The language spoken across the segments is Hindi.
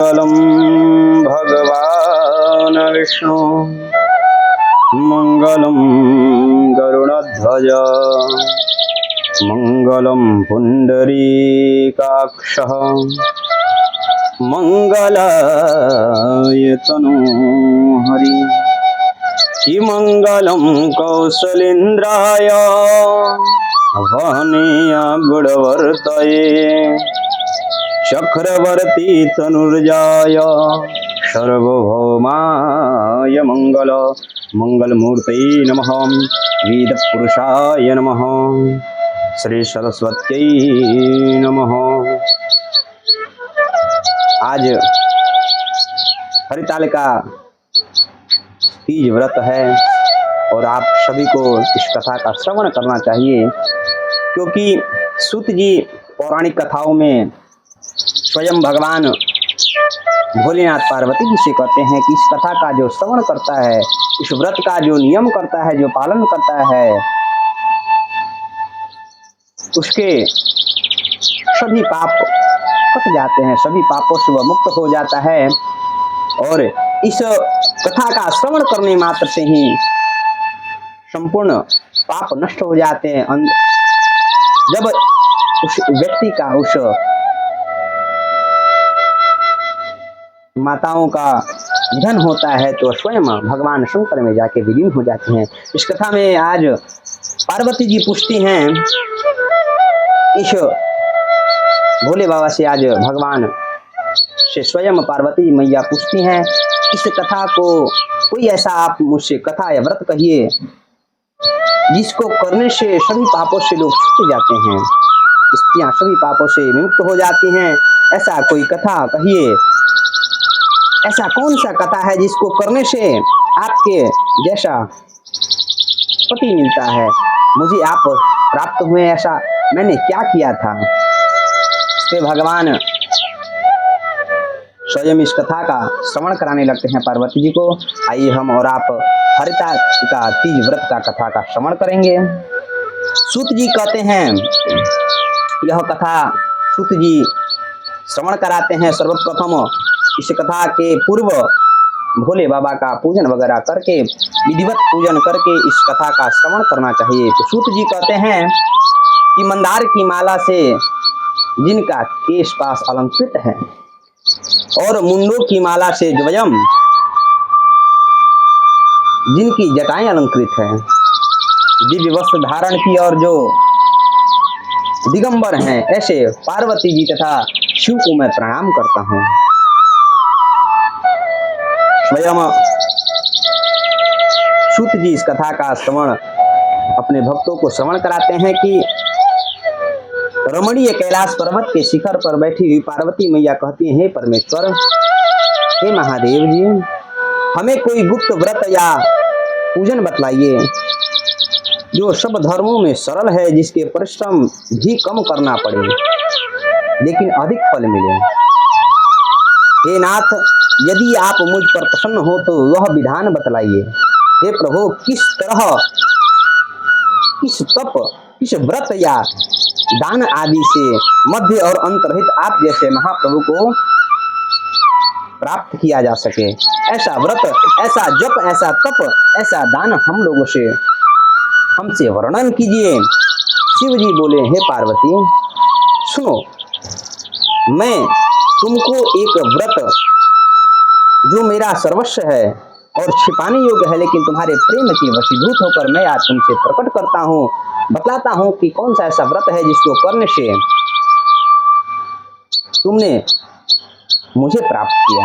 मंगलम भगवान विष्णु मंगलम गरुड़ध्वज मंगलम पुंडरीकाक्षः मंगलाय तनोहरि मंगलम कौसलेन्द्राय वहनीय गुणवर्तये चक्रवर्ती तनुर्जाय सर्वभौमाय मंगलमूर्तये नमः वेदपुरुषाय नमः श्री सरस्वत्यै नमः। आज हरितालिका तीज व्रत है और आप सभी को इस कथा का श्रवण करना चाहिए, क्योंकि सूत जी पौराणिक कथाओं में स्वयं भगवान भोलेनाथ पार्वती जी से कहते हैं कि इस कथा का जो श्रवण करता है, इस व्रत का जो नियम करता है, जो पालन करता है, उसके सभी पाप कट जाते हैं, सभी पापों से वह मुक्त हो जाता है। और इस कथा का श्रवण करने मात्र से ही संपूर्ण पाप नष्ट हो जाते हैं। जब उस व्यक्ति का, उस माताओं का निधन होता है तो स्वयं भगवान शंकर में जाके विलीन हो जाते हैं। इस कथा में आज पार्वती जी पूछती हैं, इस भोले बाबा से आज भगवान से स्वयं पार्वती मैया पूछती हैं, इस कथा को कोई ऐसा आप मुझसे कथा या व्रत कहिए जिसको करने से सभी पापों से लोग छूट जाते हैं, स्त्रियां सभी पापों से विमुक्त हो जाती हैं। ऐसा कोई कथा कहिए, ऐसा कौन सा कथा है जिसको करने से आपके जैसा पति मिलता है, मुझे आप प्राप्त हुए, ऐसा मैंने क्या किया था। इससे भगवान स्वयं इस कथा का श्रवण कराने लगते हैं पार्वती जी को। आइए हम और आप हरितालिका तीज व्रत का कथा का श्रवण करेंगे। सूत जी कहते हैं, यह कथा सूत जी श्रवण कराते हैं। सर्वप्रथम इस कथा के पूर्व भोले बाबा का पूजन वगैरह करके, विधिवत पूजन करके इस कथा का श्रवण करना चाहिए। तो सूत जी कहते हैं कि मंदार की माला से जिनका केश पास अलंकृत है और मुंडों की माला से द्वयम जिनकी जटाएं अलंकृत है, दिव्य वस्त्र धारण की और जो दिगंबर हैं, ऐसे पार्वती जी तथा शिव को मैं प्रणाम करता हूँ। स्वयं सूत जी इस कथा का श्रवण अपने भक्तों को श्रवण कराते हैं कि रमणीय कैलाश पर्वत के शिखर पर बैठी हुई पार्वती मैया कहती है, हे परमेश्वर, हे महादेव जी, हमें कोई गुप्त व्रत या पूजन बतलाइए जो सब धर्मों में सरल है, जिसके परिश्रम भी कम करना पड़े लेकिन अधिक फल मिले। हे नाथ, यदि आप मुझ पर प्रसन्न हो तो वह विधान बतलाइए। हे प्रभु, किस तरह, किस तप, किस व्रत या दान आदि से मध्य और अंतरहित आप जैसे महाप्रभु को प्राप्त किया जा सके, ऐसा व्रत, ऐसा जप, ऐसा तप, ऐसा दान हमसे वर्णन कीजिए। शिव जी बोले, हे पार्वती, सुनो, मैं तुमको एक व्रत जो मेरा सर्वस्व है और छिपाने योग्य है, लेकिन तुम्हारे प्रेम की वशीभूत होकर मैं आज तुमसे प्रकट करता हूँ, बतलाता हूँ कि कौन सा ऐसा व्रत है जिसको करने से तुमने मुझे प्राप्त किया।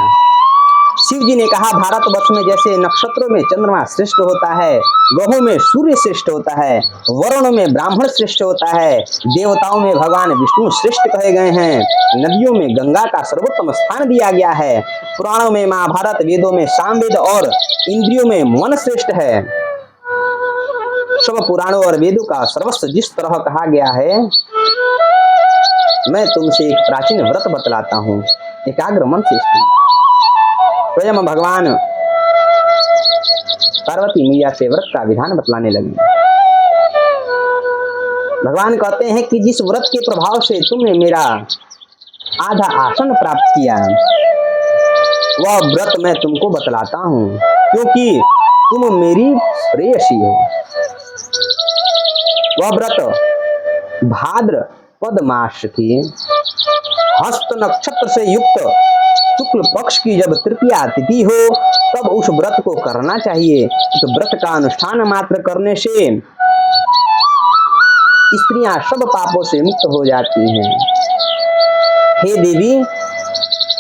शिव जी ने कहा, भारतवर्ष में जैसे नक्षत्रों में चंद्रमा श्रेष्ठ होता है, ग्रहों में सूर्य श्रेष्ठ होता है, वर्णों में ब्राह्मण श्रेष्ठ होता है, देवताओं में भगवान विष्णु श्रेष्ठ कहे गए हैं, नदियों में गंगा का सर्वोत्तम स्थान दिया गया है, पुराणों में महाभारत, वेदों में सामवेद और इंद्रियों में मन श्रेष्ठ है। सब पुराणों और वेदों का सर्वस्व जिस तरह कहा गया है, मैं तुमसे एक प्राचीन व्रत बतलाता हूँ, एकाग्र मन से सुनो। स्वयं भगवान पार्वती मैया से व्रत का विधान बतलाने लगे। भगवान कहते हैं कि जिस व्रत के प्रभाव से तुमने मेरा आधा आसन प्राप्त किया, वह व्रत मैं तुमको बतलाता हूँ, क्योंकि तुम मेरी प्रेयसी हो। वह व्रत भाद्रपद मास की हस्त नक्षत्र से युक्त शुक्ल पक्ष की जब तृतीया तिथि हो तब उस व्रत को करना चाहिए। उस व्रत का अनुष्ठान मात्र करने से स्त्रियां सब पापों से मुक्त हो जाती हैं। हे देवी,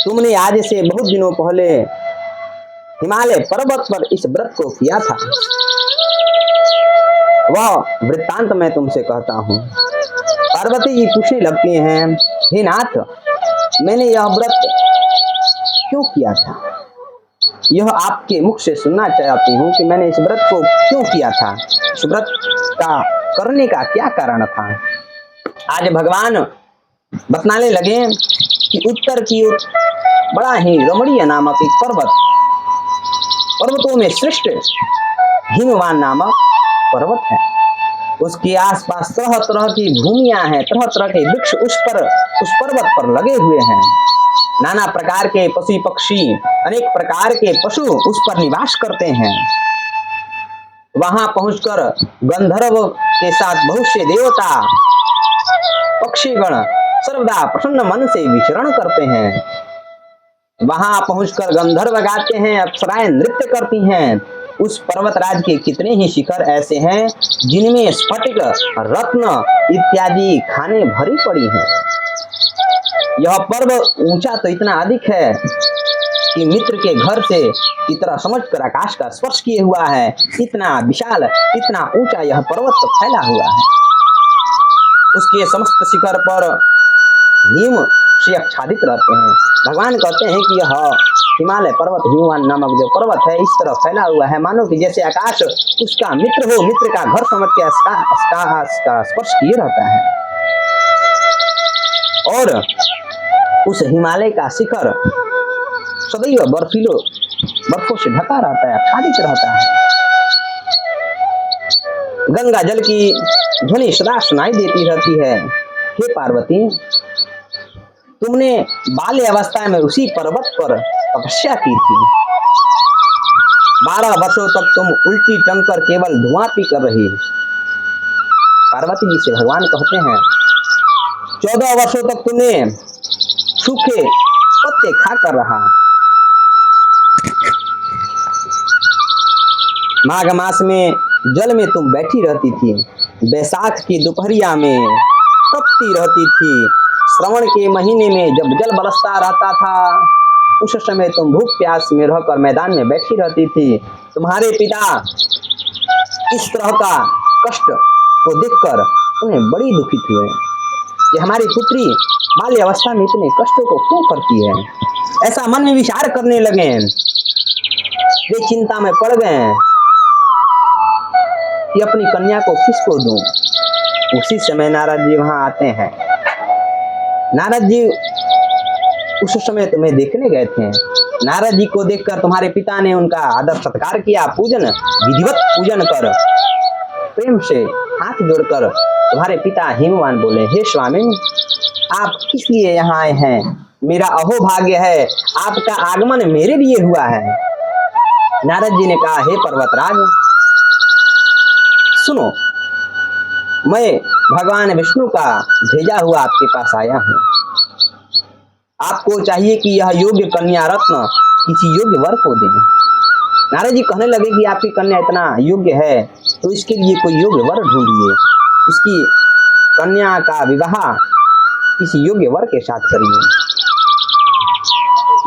तुमने आज से बहुत दिनों पहले हिमालय पर्वत पर इस व्रत को किया था, वह वृत्तांत मैं तुमसे कहता हूँ। पार्वती जी पूछने लगती हैं, हे नाथ, मैंने यह व्रत क्यों किया था? यह आपके मुख से सुनना चाहती हूँ कि मैंने इस व्रत को क्यों किया था, इस व्रत का करने का क्या कारण था। आज भगवान बतलाने लगे कि उत्तर की ओर बड़ा ही रमणीय नामक एक पर्वतों में श्रेष्ठ हिमवान नामक पर्वत है। उसके आसपास तरह तरह की भूमियां हैं, तरह तरह के वृक्ष उस पर्वत पर लगे हुए हैं। नाना प्रकार के पशु पक्षी, अनेक प्रकार के पशु उस पर निवास करते हैं। वहां पहुंचकर गंधर्व के साथ बहुत से देवता पक्षीगण सर्वदा प्रसन्न मन से विचरण करते हैं। वहां पहुंचकर गंधर्व गाते हैं, अप्सराएं नृत्य करती हैं। उस पर्वतराज के कितने ही शिखर ऐसे हैं जिनमें स्फटिक, रत्न इत्यादि खाने भरी पड़ी हैं। यह पर्वत ऊंचा तो इतना अधिक है कि मित्र के घर से की तरह समझकर आकाश का स्पर्श किए हुआ है। इतना विशाल, इतना ऊंचा यह पर्वत फैला हुआ है। उसके समस्त शिखर पर हिम से आच्छादित रहते हैं। भगवान कहते हैं कि यह हिमालय पर्वत, हिमवान नामक जो पर्वत है, इस तरह फैला हुआ है मानो कि जैसे आकाश उसका मित्र हो, मित्र का घर समझ के उसका स्पर्श किए रहता है। और उस हिमालय का शिखर सदैव बर्फों से ढका रहता है, आच्छादित रहता है। गंगा जल की ध्वनि सदा सुनाई देती रहती है। हे पार्वती, तुमने बाल्य अवस्था में उसी पर्वत पर तपस्या की थी। 12 वर्षों तक तुम उल्टी टंग कर केवल धुआं पी कर रही। पार्वती जी से भगवान कहते हैं, 14 वर्षों तक तुमने सूखे पत्ते खाकर रहा। माघ मास में जल में तुम बैठी रहती थी। बैसाख की दोपहरिया में तपती रहती थी। श्रवण के महीने में जब जल बरसता रहता था, उस समय तुम भूख प्यास में रहकर मैदान में बैठी रहती थी। तुम्हारे पिता इस तरह का कष्ट को देखकर उन्हें बड़ी दुखित हुए कि हमारी पुत्री बाल्य अवस्था में इतने कष्टों को क्यों करती है। ऐसा मन में विचार करने लगे। वे चिंता में पड़ गए कि अपनी कन्या को किसको दूं। उसी समय नारद जी वहां आते हैं। नारद जी उस समय तुम्हें देखने गए थे। नारद जी को देखकर तुम्हारे पिता ने उनका आदर सत्कार किया, पूजन, विधिवत पूजन कर प्रेम से हाथ जोड़कर तुम्हारे पिता हिमवान बोले, हे स्वामी, आप किस लिए यहाँ आए हैं? मेरा अहोभाग्य है, आपका आगमन मेरे लिए हुआ है। नारद जी ने कहा, हे पर्वतराज, सुनो, मैं भगवान विष्णु का भेजा हुआ आपके पास आया हूँ। आपको चाहिए कि यह योग्य कन्या रत्न किसी योग्य वर को दें। नारद जी कहने लगे कि आपकी कन्या इतना योग्य है तो इसके लिए कोई योग्य वर ढूंढिए। इसकी कन्या का विवाह किसी योग्य वर के साथ करिए।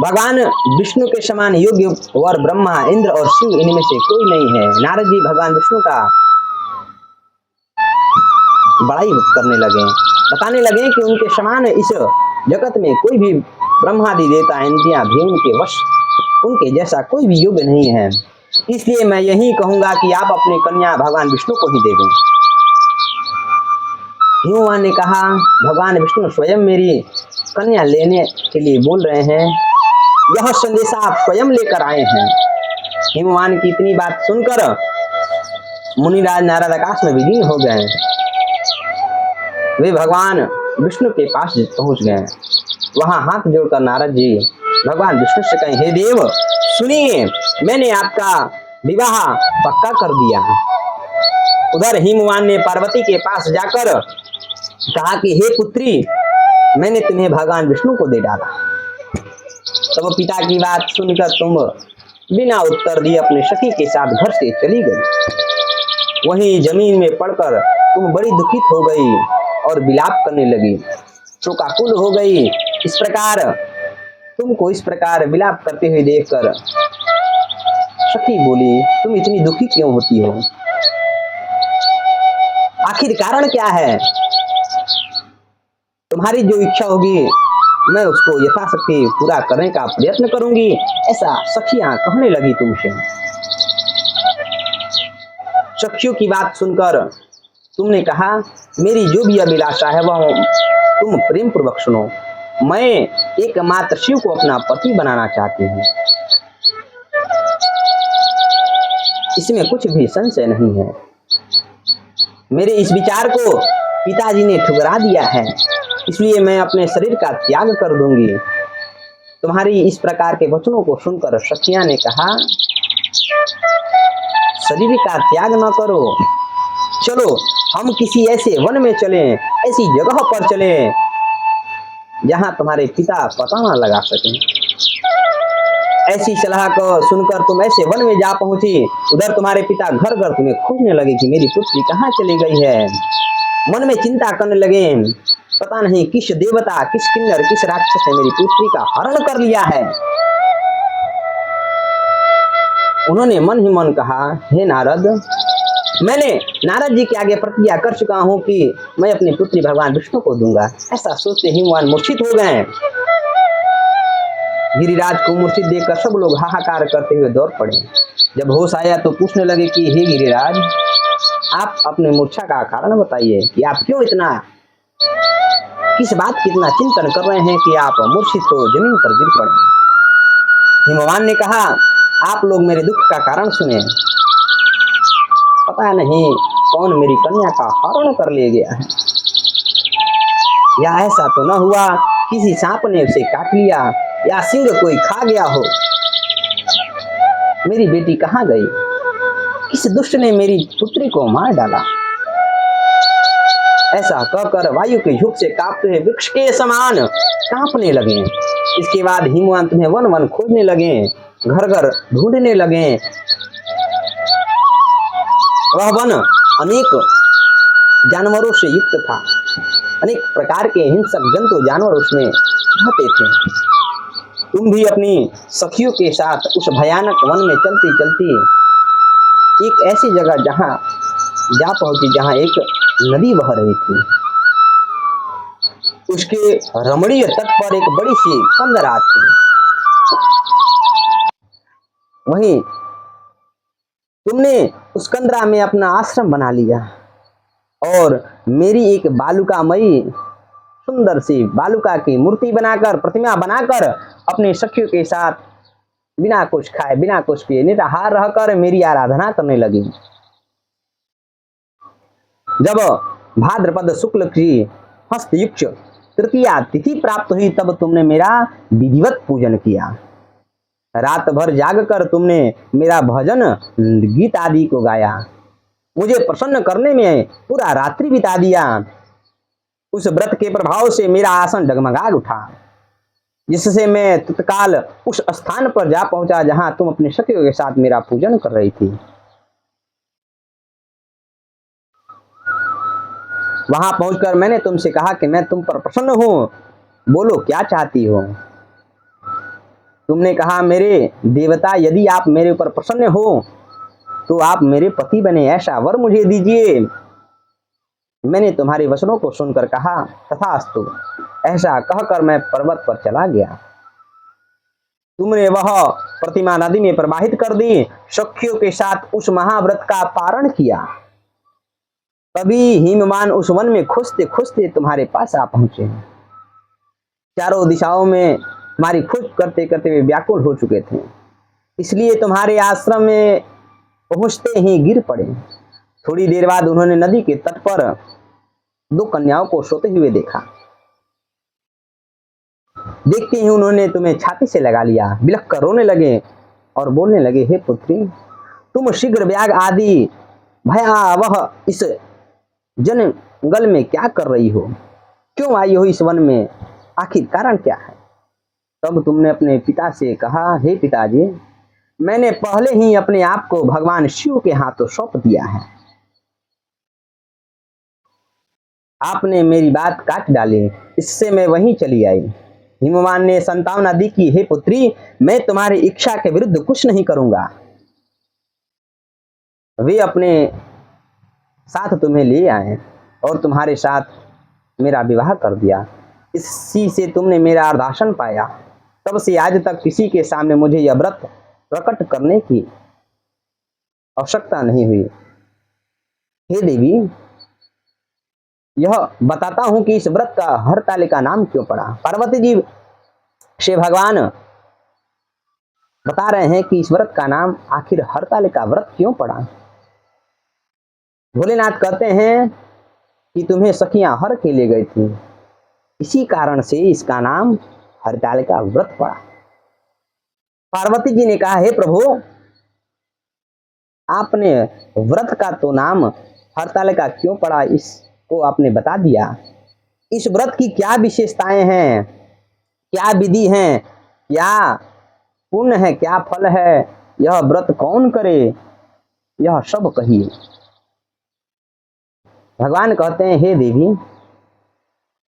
भगवान विष्णु के समान योग्य वर ब्रह्मा, इंद्र और शिव, इनमें से कोई नहीं है। नारद जी भगवान विष्णु का बड़ाई करने लगे, बताने लगे कि उनके समान इस जगत में कोई भी ब्रह्मादि देवता, इंद्रियां भी उनके वश, उनके जैसा कोई भी योग्य नहीं है। इसलिए मैं यही कहूंगा कि आप अपनी कन्या भगवान विष्णु को ही दे दें। हिमवान ने कहा, भगवान विष्णु स्वयं मेरी कन्या लेने के लिए बोल रहे हैं, यह संदेशा आप स्वयं लेकर आए हैं। हिमवान की इतनी बात सुनकर मुनिराज नारद आकाश में विलीन हो गए। वे भगवान विष्णु के पास पहुंच गए। वहां हाथ जोड़कर नारद जी भगवान विष्णु से कहे, हे देव सुनिए, मैंने आपका विवाह पक्का कर दिया। उधर हिमवान ने पार्वती के पास जाकर कहा कि हे पुत्री, मैंने तुम्हें भगवान विष्णु को दे डाला। तब पिता की बात सुनकर तुम बिना उत्तर दिए अपने सखी के साथ घर से चली गई। वहीं जमीन में पड़कर तुम बड़ी दुखित हो गई और विलाप करने लगी, शोकाकुल हो गई। इस प्रकार तुमको इस प्रकार विलाप करते हुए देखकर सखी बोली, तुम इतनी दुखी क्यों होती हो? आखिर कारण क्या है? तुम्हारी जो इच्छा होगी मैं उसको यथाशक्ति पूरा करने का प्रयत्न करूंगी। ऐसा सखियां कहने लगी तुमसे। सखियों की बात सुनकर तुमने कहा, मेरी जो भी अभिलाषा है वह तुम प्रेम पूर्वक सुनो। मैं एकमात्र शिव को अपना पति बनाना चाहती हूँ, इसमें कुछ भी संशय नहीं है। मेरे इस विचार को पिताजी ने ठुकरा दिया है, इसलिए मैं अपने शरीर का त्याग कर दूंगी। तुम्हारी इस प्रकार के वचनों को सुनकर सखियां ने कहा, शरीर का त्याग न करो, चलो हम किसी ऐसे वन में चलें, ऐसी जगह पर चलें जहां तुम्हारे पिता पता न लगा सकें। ऐसी सलाह को सुनकर तुम ऐसे वन में जा पहुंची। उधर तुम्हारे पिता घर घर तुम्हें खोजने लगे कि मेरी पुत्री कहाँ चली गई है। मन में चिंता करने लगे, पता नहीं किस देवता, किस किन्नर, किस राक्षस ने मेरी पुत्री का हरण कर लिया है। उन्होंने मन ही मन कहा, हे नारद, मैंने नारद जी के आगे प्रतिज्ञा कर चुका हूं कि मैं अपनी पुत्री भगवान विष्णु को दूंगा। ऐसा सोचते ही भगवान मूर्छित हो गए। गिरिराज को मूर्छित देखकर सब लोग हाहाकार करते हुए दौड़ पड़े। जब होश आया तो पूछने लगे कि हे गिरिराज, आप अपने मूर्छा का कारण बताइए कि आप क्यों इतना, किस बात की इतना चिंतन कर रहे हैं कि आप मूर्छित हो जमीन पर गिर पड़े। हिमवान ने कहा, आप लोग मेरे दुख का कारण सुने। पता नहीं कौन मेरी कन्या का हरण कर ले गया है, या ऐसा तो न हुआ किसी सांप ने उसे काट लिया या सिंह कोई खा गया हो। मेरी बेटी कहाँ गई? किस दुष्ट ने मेरी पुत्री को मार डाला? ऐसा कहकर वायु के झोंके से कांपते हुए वृक्ष के समान कांपने लगे। इसके बाद हिमवान तुम्हें वन वन खोजने लगे, घर घर ढूंढने लगे। वह वन अनेक जानवरों से युक्त था, अनेक प्रकार के हिंसक जंतु जानवर उसमें रहते थे। तुम भी अपनी सखियों के साथ उस भयानक वन में चलती चलती एक ऐसी जगह जा पहुंची जहां एक नदी बह रही थी। उसके रमणीय तट पर एक बड़ी सी कंदरा थी। वहीं तुमने उस कंदरा में अपना आश्रम बना लिया और मेरी एक बालुकामयी सुंदर सी बालुका की मूर्ति बनाकर, प्रतिमा बनाकर अपने सखियों के साथ बिना कुछ खाए बिना कुछ पिए निराहार रहकर मेरी आराधना करने लगी। जब भाद्रपद शुक्ल की हस्तयुक्त तृतीया तिथि प्राप्त हुई तब तुमने मेरा विधिवत पूजन किया। रात भर जागकर तुमने मेरा भजन गीत आदि को गाया। मुझे प्रसन्न करने में पूरा रात्रि बिता दिया। उस व्रत के प्रभाव से मेरा आसन डगमगा उठा, जिससे मैं तत्काल उस स्थान पर जा पहुंचा जहां तुम अपने सखियों के साथ मेरा पूजन कर रही थी। वहां पहुंचकर मैंने तुमसे कहा कि मैं तुम पर प्रसन्न हूं, बोलो क्या चाहती हो। तुमने कहा, मेरे देवता, यदि आप मेरे ऊपर प्रसन्न हो तो आप मेरे पति बने, ऐसा वर मुझे दीजिए। मैंने तुम्हारे वचनों को सुनकर कहा, तथास्तु। ऐसा कहकर मैं पर्वत पर चला गया। तुमने वह प्रतिमा नदी में प्रवाहित कर दी, सखियों के साथ उस महाव्रत का पारण किया। तभी हिमवान उस वन में खोजते खोजते तुम्हारे पास आ पहुंचे। चारों दिशाओं में तुम्हारी खोज करते करते वे व्याकुल हो चुके थे, इसलिए तुम्हारे आश्रम में पहुंचते ही गिर पड़े। थोड़ी देर बाद उन्होंने नदी के तट पर दो कन्याओं को सोते हुए देखा। देखते ही उन्होंने तुम्हें छाती से लगा लिया, बिलख कर रोने लगे और बोलने लगे, हे पुत्री, तुम शीघ्र व्याग आदि भयावह इस जंगल में क्या कर रही हो? क्यों आई हो इस वन में? आखिर कारण क्या है? तब तुमने अपने पिता से कहा, हे पिताजी, मैंने पहले ही अपने आप को भगवान शिव के हाथों सौंप दिया है। आपने मेरी बात काट डाली, इससे मैं वहीं चली आई। हिमवान ने संतावना दी कि हे पुत्री, मैं तुम्हारी इच्छा के विरुद्ध कुछ नहीं करूंगा। वे अपने साथ तुम्हें ले आए और तुम्हारे साथ मेरा विवाह कर दिया। इसी से तुमने मेरा अर्धासन पाया। तब से आज तक किसी के सामने मुझे यह व्रत प्रकट करने की आवश्यकता नहीं हुई। हे देवी, यह बताता हूं कि इस व्रत का हरतालिका नाम क्यों पड़ा। पार्वती जी से भगवान बता रहे हैं कि इस व्रत का नाम आखिर हरतालिका व्रत क्यों पड़ा। भोलेनाथ कहते हैं कि तुम्हें सखियां हर के ले गई थी, इसी कारण से इसका नाम हरतालिका व्रत पड़ा। पार्वती जी ने कहा, हे प्रभु, आपने व्रत का तो नाम हरतालिका क्यों पड़ा, इसको आपने बता दिया। इस व्रत की क्या विशेषताएं हैं, क्या विधि हैं, क्या पुण्य है, क्या फल है, यह व्रत कौन करे, यह सब कहिए। भगवान कहते हैं, हे देवी,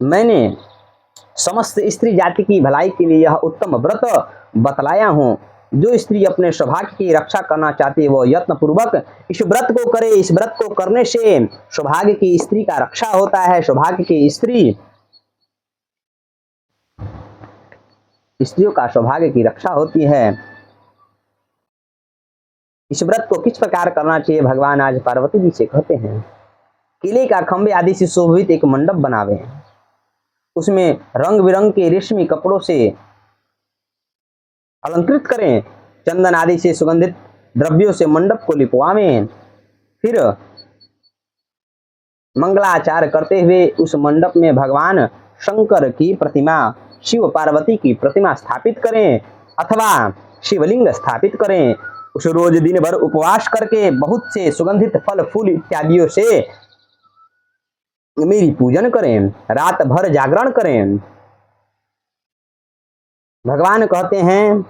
मैंने समस्त स्त्री जाति की भलाई के लिए यह उत्तम व्रत बतलाया हूं। जो स्त्री अपने सौभाग्य की रक्षा करना चाहती है, वो यत्न पूर्वक इस व्रत को करे। इस व्रत को करने से सौभाग्य की स्त्री का रक्षा होता है। सौभाग्य की स्त्रियों का सौभाग्य की रक्षा होती है। इस व्रत को किस प्रकार करना चाहिए, भगवान आज पार्वती जी से कहते हैं। किले का खंभे आदि से शोभित एक मंडप बनावे, उसमें रंग बिरंग के रेशमी कपड़ों से अलंकृत करें, चंदन आदि से सुगंधित द्रव्यों से मंडप को लिपवावें। फिर मंगलाचार करते हुए उस मंडप में भगवान शंकर की प्रतिमा, शिव पार्वती की प्रतिमा स्थापित करें अथवा शिवलिंग स्थापित करें। उस रोज दिन भर उपवास करके बहुत से सुगंधित फल फूल इत्यादियों से मेरी पूजन करें, रात भर जागरण करें। भगवान कहते हैं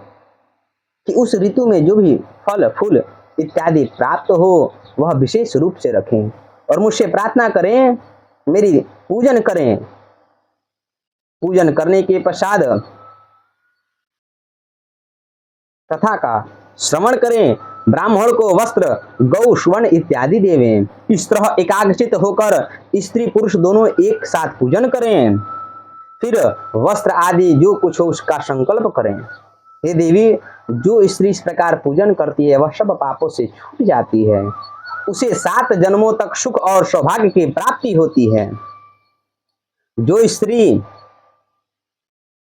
कि उस ऋतु में जो भी फल फूल इत्यादि प्राप्त हो वह विशेष रूप से रखें और मुझसे प्रार्थना करें, मेरी पूजन करें। पूजन करने के पश्चात कथा का श्रवण करें, ब्राह्मण को वस्त्र गौ स्वर्ण इत्यादि देवें। इस तरह एकाग्रचित होकर स्त्री पुरुष दोनों एक साथ पूजन करें। फिर वस्त्र आदि जो कुछ हो उसका संकल्प करें। हे देवी, जो स्त्री इस प्रकार पूजन करती है वह सब पापों से छूट जाती है, उसे 7 जन्मों तक सुख और सौभाग्य की प्राप्ति होती है। जो स्त्री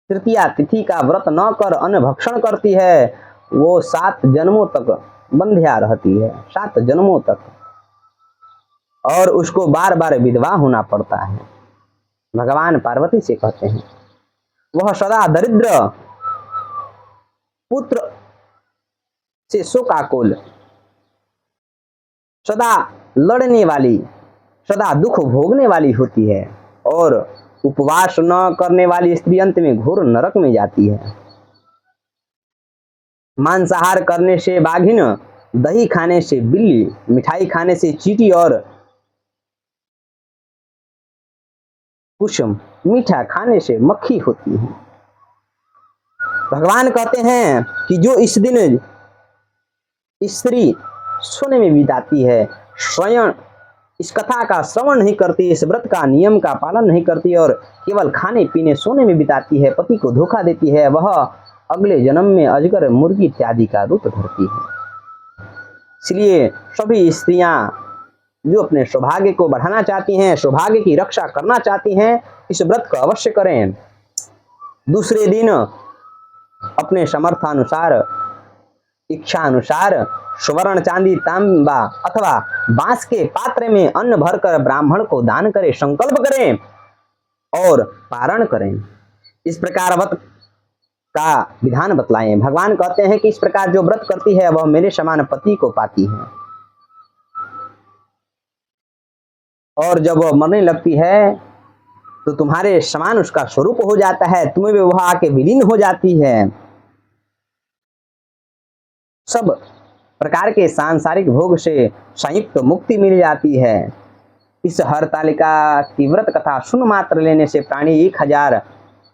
तृतीया तिथि का व्रत न कर अन्न भक्षण करती है वो 7 जन्मों तक बंध्या रहती है, 7 जन्मों तक, और उसको बार बार विधवा होना पड़ता है। भगवान पार्वती से कहते हैं, वह सदा दरिद्र पुत्र से शोकाकुल, सदा लड़ने वाली, सदा दुख भोगने वाली होती है और उपवास न करने वाली स्त्री अंत में घोर नरक में जाती है। मांसाहार करने से बाघिन, दही खाने से बिल्ली, मिठाई खाने से चींटी और कुछ मीठा खाने से मक्खी होती है। भगवान कहते हैं कि जो इस दिन स्त्री सोने में बिताती है, स्वयं इस कथा का श्रवण नहीं करती, इस व्रत का नियम का पालन नहीं करती और केवल खाने पीने सोने में बिताती है, पति को धोखा देती है, वह अगले जन्म में अजगर, मुर्गी इत्यादि का रूप धरती है। इसलिए सभी स्त्रियां जो अपने सौभाग्य को बढ़ाना चाहती हैं, सौभाग्य की रक्षा करना चाहती हैं, इस व्रत को अवश्य करें। दूसरे दिन अपने समर्थानुसार, इच्छा अनुसार स्वर्ण, चांदी, तांबा अथवा बांस के पात्र में अन्न भरकर ब्राह्मण को दान करें, संकल्प करें और पारण करें। इस प्रकार का विधान बतलाएं। भगवान कहते हैं कि इस प्रकार जो व्रत करती है वह मेरे समान पति को पाती है, और जब वह मरने लगती है तो तुम्हारे समान उसका स्वरूप हो जाता है, तुम्हें भी वह आके विलीन हो जाती है। सब प्रकार के सांसारिक भोग से संयुक्त मुक्ति मिल जाती है। इस हरतालिका की व्रत कथा सुन मात्र लेने से प्राणी 1000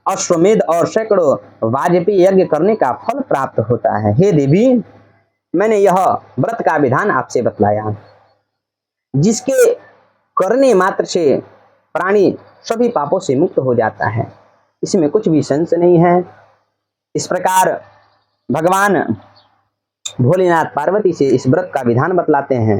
अश्वमेध और सैकड़ों वाजपेयी यज्ञ करने का फल प्राप्त होता है। हे देवी, मैंने यह व्रत का विधान आपसे बतलाया, जिसके करने मात्र से प्राणी सभी पापों से मुक्त हो जाता है, इसमें कुछ भी संशय नहीं है। इस प्रकार भगवान भोलेनाथ पार्वती से इस व्रत का विधान बतलाते हैं।